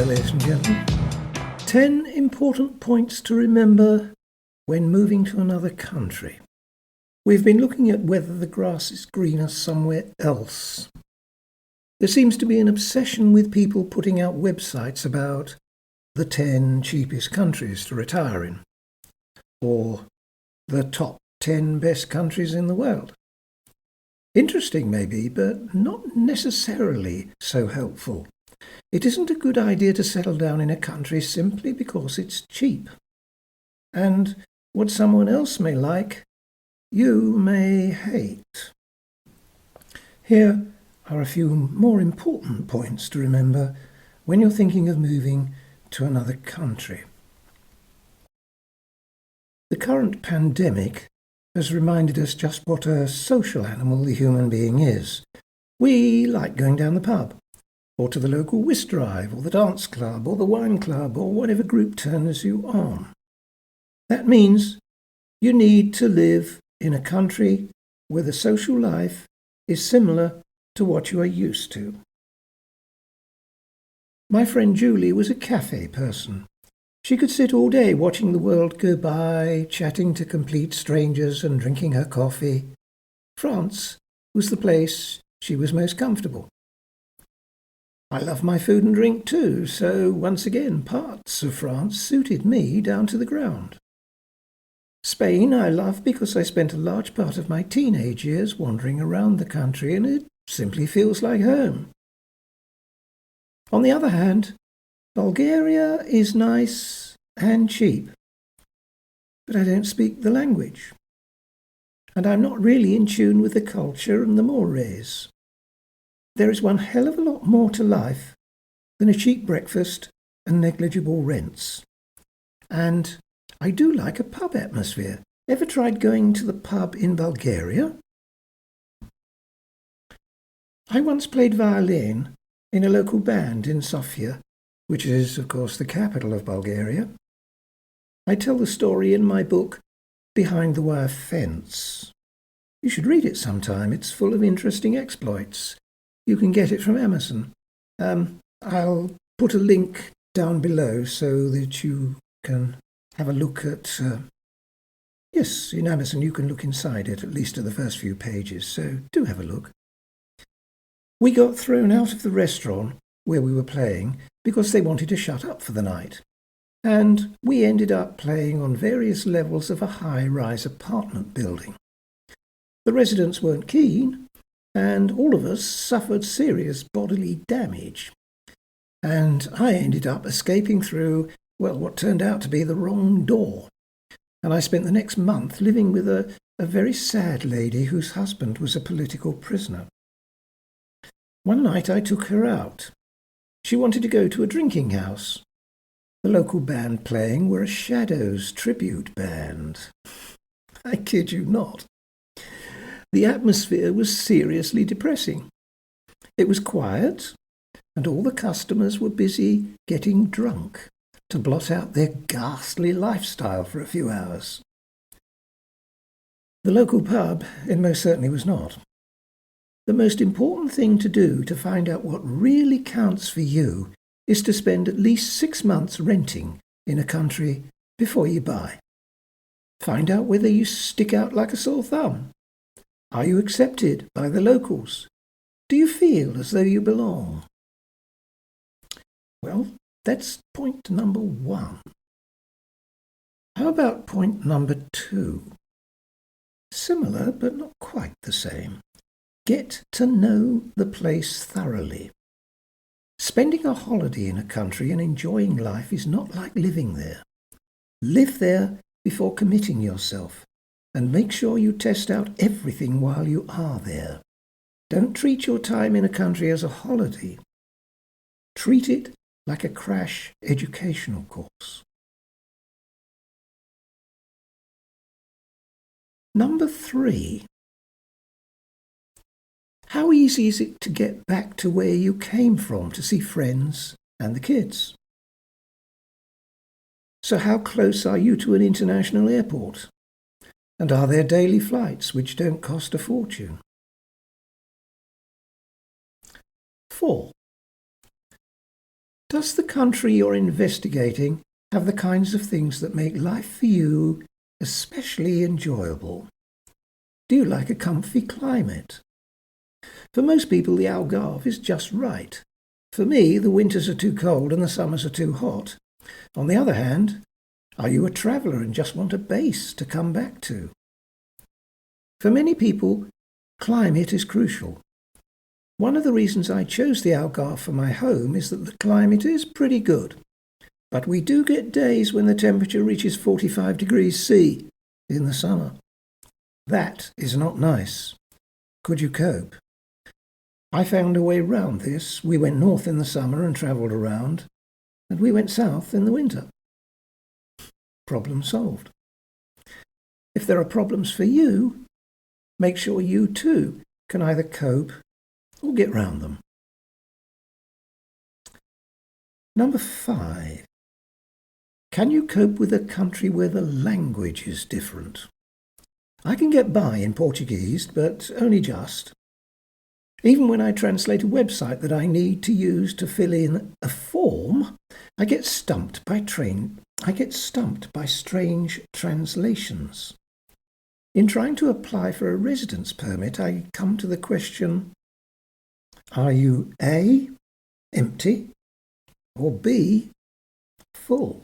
there, ladies and gentlemen. 10 important points to remember when moving to another country. We've been looking at whether the grass is greener somewhere else. There seems to be an obsession with people putting out websites about the 10 cheapest countries to retire in, or the top 10 best countries in the world. Interesting maybe, but not necessarily so helpful. It isn't a good idea to settle down in a country simply because it's cheap. And what someone else may like, you may hate. Here are a few more important points to remember when you're thinking of moving to another country. The current pandemic has reminded us just what a social animal the human being is. We like going down the pub, or to the local whist drive, or the dance club, or the wine club, or whatever group turns you on. That means you need to live in a country where the social life is similar to what you are used to. My friend Julie was a cafe person. She could sit all day watching the world go by, chatting to complete strangers and drinking her coffee. France was the place she was most comfortable. I love my food and drink too, so once again parts of France suited me down to the ground. Spain I love because I spent a large part of my teenage years wandering around the country and it simply feels like home. On the other hand, Bulgaria is nice and cheap, but I don't speak the language, and I'm not really in tune with the culture and the mores. There is one hell of a lot more to life than a cheap breakfast and negligible rents. And I do like a pub atmosphere. Ever tried going to the pub in Bulgaria? I once played violin in a local band in Sofia, which is, of course, the capital of Bulgaria. I tell the story in my book, Behind the Wire Fence. You should read it sometime. It's full of interesting exploits. You can get it from Amazon. I'll put a link down below so that you can have a look at... Yes, in Amazon you can look inside it, at least at the first few pages, so do have a look. We got thrown out of the restaurant where we were playing because they wanted to shut up for the night. And we ended up playing on various levels of a high-rise apartment building. The residents weren't keen, and all of us suffered serious bodily damage. And I ended up escaping through, well, what turned out to be the wrong door. And I spent the next month living with a very sad lady whose husband was a political prisoner. One night I took her out. She wanted to go to a drinking house. The local band playing were a Shadows tribute band. I kid you not. The atmosphere was seriously depressing. It was quiet, and all the customers were busy getting drunk to blot out their ghastly lifestyle for a few hours. The local pub, it most certainly was not. The most important thing to do to find out what really counts for you is to spend at least 6 months renting in a country before you buy. Find out whether you stick out like a sore thumb. Are you accepted by the locals? Do you feel as though you belong? Well, that's point number 1. How about point number 2? Similar, but not quite the same. Get to know the place thoroughly. Spending a holiday in a country and enjoying life is not like living there. Live there before committing yourself, and make sure you test out everything while you are there. Don't treat your time in a country as a holiday. Treat it like a crash educational course. Number 3. How easy is it to get back to where you came from to see friends and the kids? So how close are you to an international airport? And are there daily flights which don't cost a fortune? 4. Does the country you're investigating have the kinds of things that make life for you especially enjoyable? Do you like a comfy climate? For most people, the Algarve is just right. For me, the winters are too cold and the summers are too hot. On the other hand, are you a traveller and just want a base to come back to? For many people, climate is crucial. One of the reasons I chose the Algarve for my home is that the climate is pretty good. But we do get days when the temperature reaches 45 degrees C in the summer. That is not nice. Could you cope? I found a way round this. We went north in the summer and travelled around, and we went south in the winter. Problem solved. If there are problems for you, make sure you too can either cope or get round them. Number 5. Can you cope with a country where the language is different? I can get by in Portuguese, but only just. Even when I translate a website that I need to use to fill in a form, I get stumped by strange translations. In trying to apply for a residence permit, I come to the question, are you A, empty, or B, full?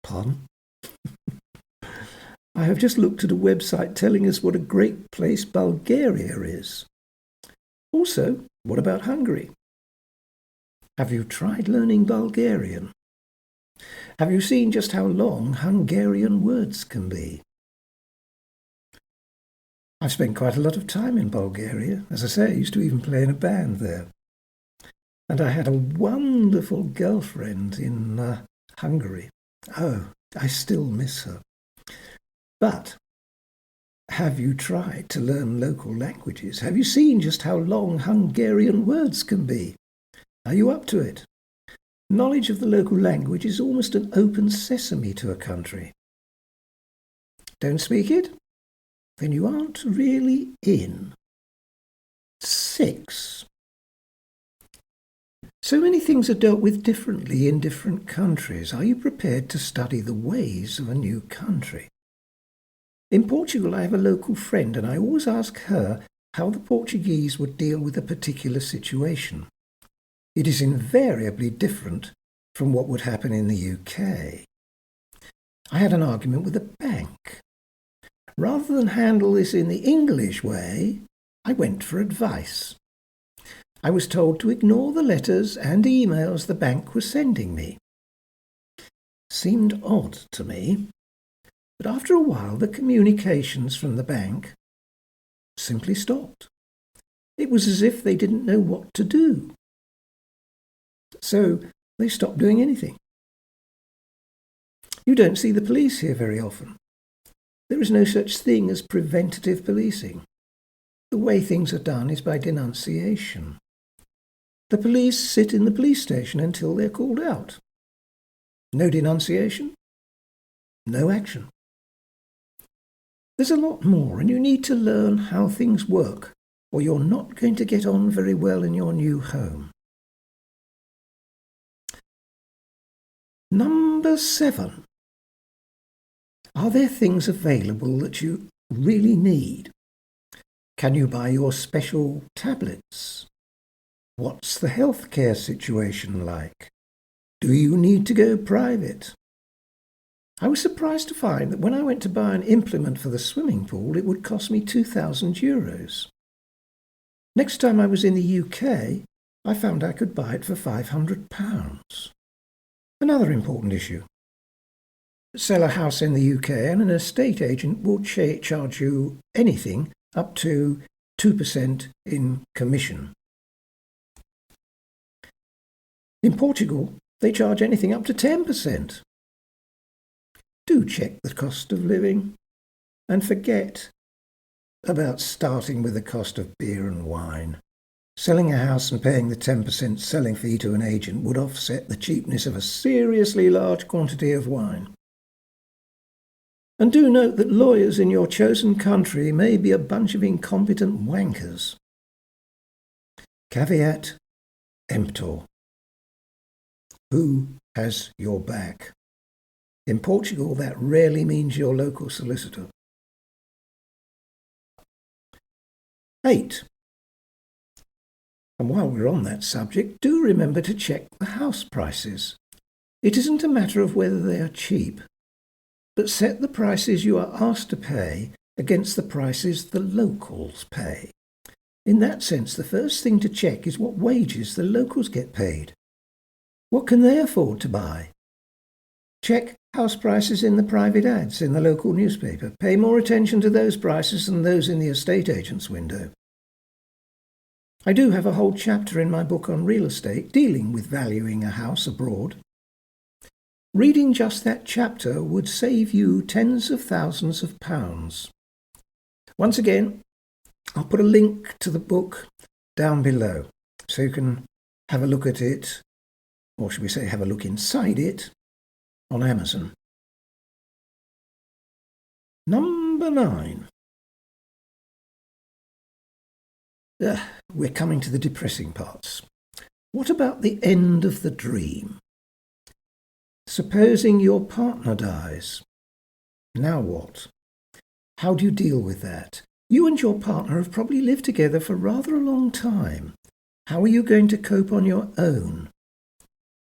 Pardon? I have just looked at a website telling us what a great place Bulgaria is. Also, what about Hungary? Have you tried learning Bulgarian? Have you seen just how long Hungarian words can be? I've spent quite a lot of time in Bulgaria. As I say, I used to even play in a band there. And I had a wonderful girlfriend in Hungary. Oh, I still miss her. But have you tried to learn local languages? Have you seen just how long Hungarian words can be? Are you up to it? Knowledge of the local language is almost an open sesame to a country. Don't speak it? Then you aren't really in. 6. So many things are dealt with differently in different countries. Are you prepared to study the ways of a new country? In Portugal, I have a local friend, and I always ask her how the Portuguese would deal with a particular situation. It is invariably different from what would happen in the UK. I had an argument with a bank. Rather than handle this in the English way, I went for advice. I was told to ignore the letters and emails the bank was sending me. Seemed odd to me. But after a while, the communications from the bank simply stopped. It was as if they didn't know what to do. So they stopped doing anything. You don't see the police here very often. There is no such thing as preventative policing. The way things are done is by denunciation. The police sit in the police station until they're called out. No denunciation, no action. There's a lot more, and you need to learn how things work, or you're not going to get on very well in your new home. Number 7. Are there things available that you really need? Can you buy your special tablets? What's the healthcare situation like? Do you need to go private? I was surprised to find that when I went to buy an implement for the swimming pool, it would cost me €2,000. Next time I was in the UK, I found I could buy it for £500. Another important issue. Sell a house in the UK and an estate agent will charge you anything up to 2% in commission. In Portugal, they charge anything up to 10%. Do check the cost of living and forget about starting with the cost of beer and wine. Selling a house and paying the 10% selling fee to an agent would offset the cheapness of a seriously large quantity of wine. And do note that lawyers in your chosen country may be a bunch of incompetent wankers. Caveat emptor. Who has your back? In Portugal, that rarely means your local solicitor. 8. And while we're on that subject, do remember to check the house prices. It isn't a matter of whether they are cheap, but set the prices you are asked to pay against the prices the locals pay. In that sense, the first thing to check is what wages the locals get paid. What can they afford to buy? Check house prices in the private ads in the local newspaper. Pay more attention to those prices than those in the estate agent's window. I do have a whole chapter in my book on real estate dealing with valuing a house abroad. Reading just that chapter would save you tens of thousands of pounds. Once again, I'll put a link to the book down below so you can have a look at it, or should we say have a look inside it, on Amazon. Number 9. We're coming to the depressing parts. What about the end of the dream? Supposing your partner dies. Now what? How do you deal with that? You and your partner have probably lived together for rather a long time. How are you going to cope on your own?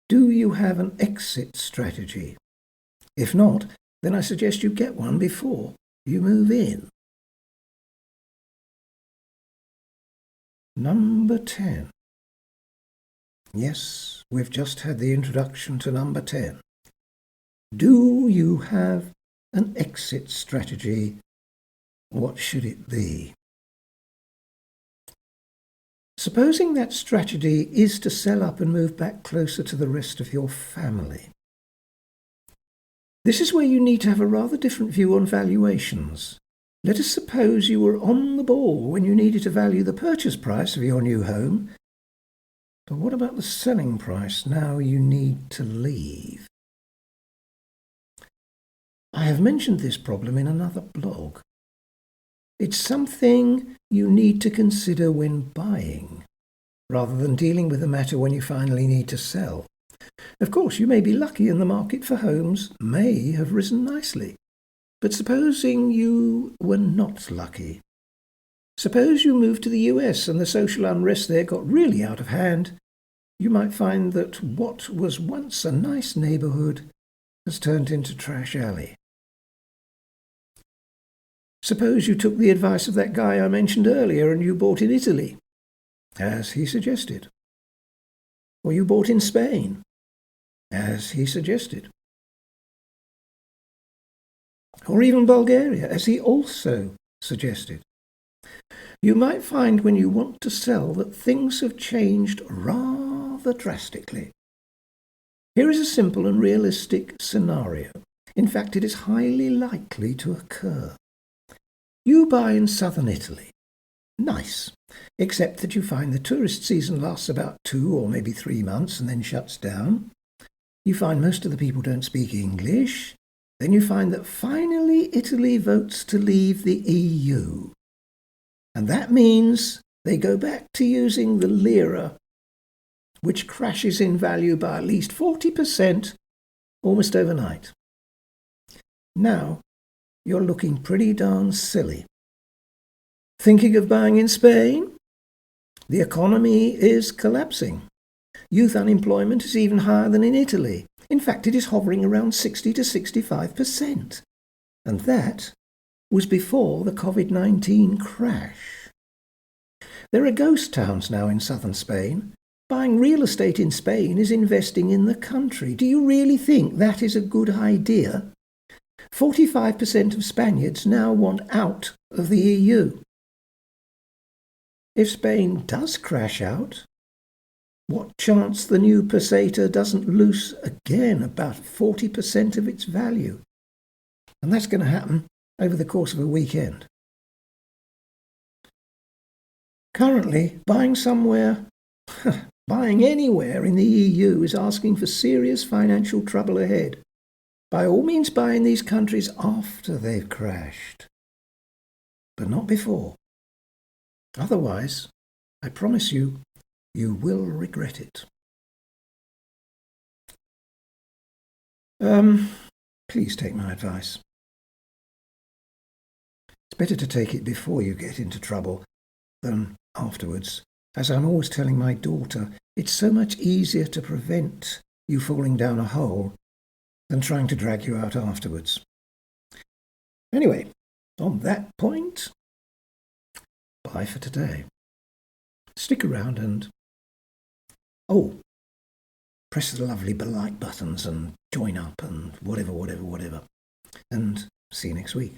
Do you have an exit strategy? If not, then I suggest you get one before you move in. Number 10. Yes, we've just had the introduction to number 10. Do you have an exit strategy? What should it be? Supposing that strategy is to sell up and move back closer to the rest of your family. This is where you need to have a rather different view on valuations. Let us suppose you were on the ball when you needed to value the purchase price of your new home. But what about the selling price now you need to leave? I have mentioned this problem in another blog. It's something you need to consider when buying, rather than dealing with the matter when you finally need to sell. Of course, you may be lucky and the market for homes may have risen nicely. But supposing you were not lucky. Suppose you moved to the US and the social unrest there got really out of hand. You might find that what was once a nice neighbourhood has turned into Trash Alley. Suppose you took the advice of that guy I mentioned earlier and you bought in Italy, as he suggested. Or you bought in Spain, as he suggested. Or even Bulgaria, as he also suggested. You might find when you want to sell that things have changed rather drastically. Here is a simple and realistic scenario. In fact, it is highly likely to occur. You buy in southern Italy. Nice, except that you find the tourist season lasts about 2 or maybe 3 months and then shuts down. You find most of the people don't speak English. Then you find that finally Italy votes to leave the EU. And that means they go back to using the lira, which crashes in value by at least 40% almost overnight. Now, you're looking pretty darn silly. Thinking of buying in Spain? The economy is collapsing. Youth unemployment is even higher than in Italy. In fact, it is hovering around 60 to 65%. And that was before the COVID-19 crash. There are ghost towns now in southern Spain. Buying real estate in Spain is investing in the country. Do you really think that is a good idea? 45% of Spaniards now want out of the EU. If Spain does crash out, what chance the new peseta doesn't lose again about 40% of its value? And that's going to happen over the course of a weekend. Currently, buying anywhere in the EU is asking for serious financial trouble ahead. By all means, buy in these countries after they've crashed, but not before. Otherwise, I promise you, You will regret it. Please take my advice. It's better to take it before you get into trouble than afterwards. As I'm always telling my daughter, it's so much easier to prevent you falling down a hole than trying to drag you out afterwards. Anyway, on that point, bye for today. Stick around and, press the lovely like buttons and join up and whatever. And see you next week.